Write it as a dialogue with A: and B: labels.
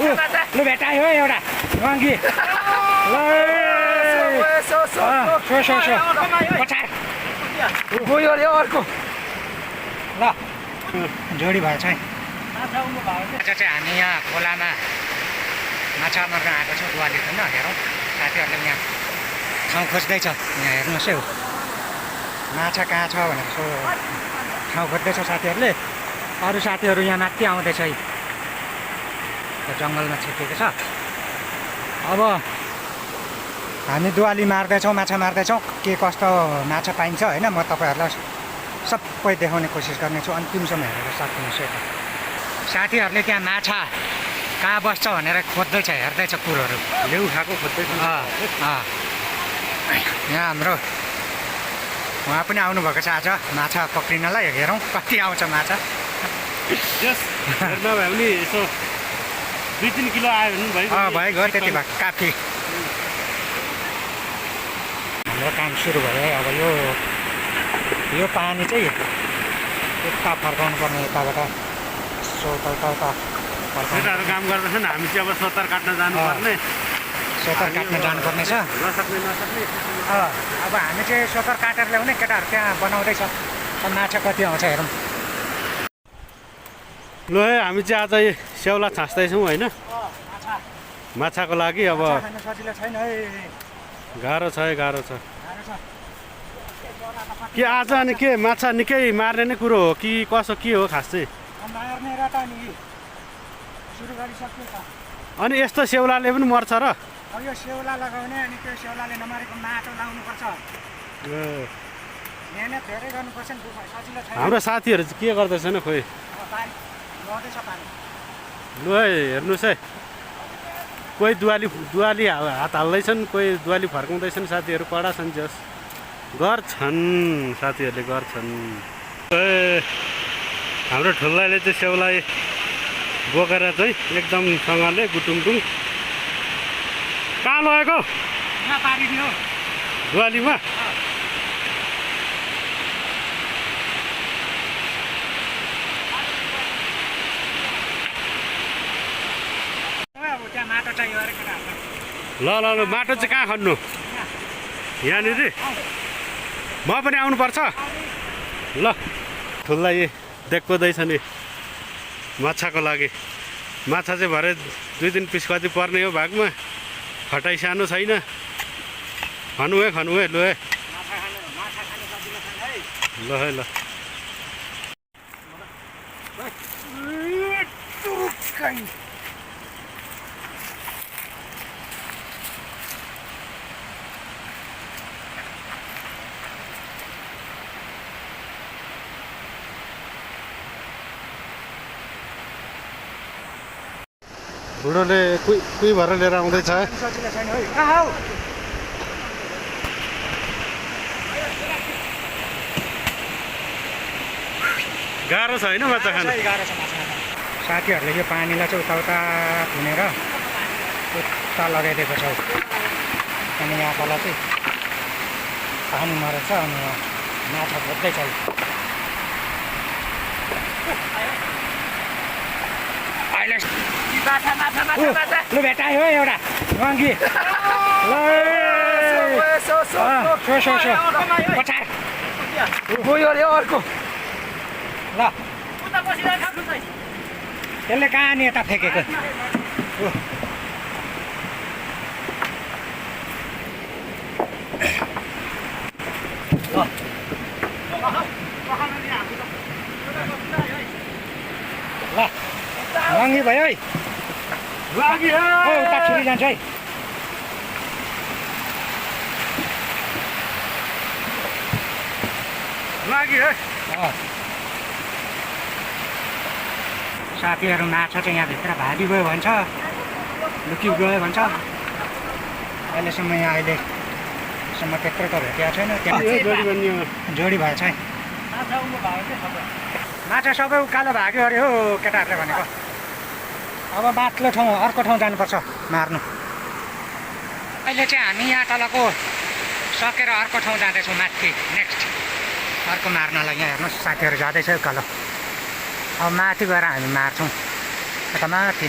A: लु भेटायो है एउटा वाङ्गी ल पछाड गयो अरे अर्को ल जोडी भएछ है आज चाहिँ हामी यहाँ खोलामा माछा मार्न आएको छौँ दुवाली होइन हेरौँ साथीहरूले यहाँ ठाउँ खोज्दैछ यहाँ हेर्नुहोस् है माछा कहाँ छ भनेर यसो ठाउँ खोज्दैछ साथीहरूले अरू साथीहरू यहाँ माथि आउँदैछ है जङ्गलमा छिटेको छ अब हामी दुवाली मार्दैछौँ माछा मार्दैछौँ के कस्तो माछा पाइन्छ होइन म तपाईँहरूलाई सबै देखाउने कोसिस गर्नेछु अन्तिमसम्म हेरेर सक्नुहुन्छ यता साथीहरूले त्यहाँ माछा कहाँ बस्छ भनेर खोज्दैछ हेर्दैछ कुरोहरू
B: लेउ खाएको खोज्दैछ
A: यहाँ हाम्रो उहाँ पनि आउनुभएको छ आज माछा पक्रिनलाई हेरौँ कति आउँछ माछा
B: नभए पनि यसो 2-3 किलो आयो भने
A: भइगयो त्यति भए काफी हाम्रो काम सुरु भयो है अब यो पानी चाहिँ यता फर्काउनु पर्ने यताबाट
B: केटाहरू काम गर्दैछन् हामी चाहिँ अब सोतर काट्न जानुपर्ने
A: सोतर काट्न जानुपर्ने छ
B: नसक्ने
A: अब हामी चाहिँ सोतर काटेर ल्याउने केटाहरू त्यहाँ बनाउँदैछ माछा कति आउँछ हेरौँ
B: ल है हामी चाहिँ आज स्याउला छास्दैछौँ होइन माछाको लागि अब
A: सजिलो छैन है
B: गाह्रो छ के आज अनि के माछा निकै मार्ने नै कुरो हो कि कसो के हो खास चाहिँ अनि यस्तो स्याउलाले पनि मर्छ र
A: यो स्याउला लगाउने अनि त्यो स्याउलाले नमारेको माटो लाउनुपर्छ मेहनत धेरै गर्नुपर्छ नि सजिलो छैन
B: हाम्रो साथीहरू चाहिँ के गर्दैछन् खोइ लु है हेर्नुहोस् है कोही दुवाली हात हाल्दैछन् कोही दुवाली फर्काउँदैछन् साथीहरू कडा छन् जस गर्छन् साथीहरूले गर्छन् हाम्रो ठुल्लाले चाहिँ स्याउलाई बोकेर चाहिँ एकदमसँगले गुटुङटुङ कहाँ लगेको दुवालीमा ल माटो चाहिँ कहाँ खन्नु यहाँनिर म पनि आउनुपर्छ ल ठुल्ला देख्दैछ नि माछाको लागि माछा चाहिँ भरे 2-3 पिस कति पर्ने हो भागमा खटाइ सानो छैन खनु है लु है ल है ल बुढोले कुही भएर लिएर आउँदैछ गाह्रो छ होइन माछा खानु
A: साथीहरूले यो पानीलाई चाहिँ उता थुनेर उता लगाइदिएको छ अनि यहाँ तल चाहिँ पानी मरेछ अनि माछा खोज्दैछ लु भेटायो है एउटा वाङ्गी ल पछाड गयो अरे अर्को ल त्यसले कहाँ नि यता फ्याँकेको ल वाङ्गी भयो है उता छुरी जान्छ है साथीहरू माछा चाहिँ यहाँभित्र भागिगयो भन्छ लुकियो गयो भन्छ अहिलेसम्म यहाँ अहिलेसम्म त्यत्रो त भेटेको छैन त्यहाँ जोडी भएछ है माछा सबै उकालो भाग्यो अरे हो केटाहरूले भनेको अब बाक्लो ठाउँ अर्को ठाउँ जानुपर्छ मार्नु अहिले चाहिँ हामी यहाँ तलको सकेर अर्को ठाउँ जाँदैछौँ माथि नेक्स्ट अर्को मार्नलाई यहाँ हेर्नुहोस् साथीहरू जाँदैछ उकालो अब माथि गएर हामी मार्छौँ यता माथि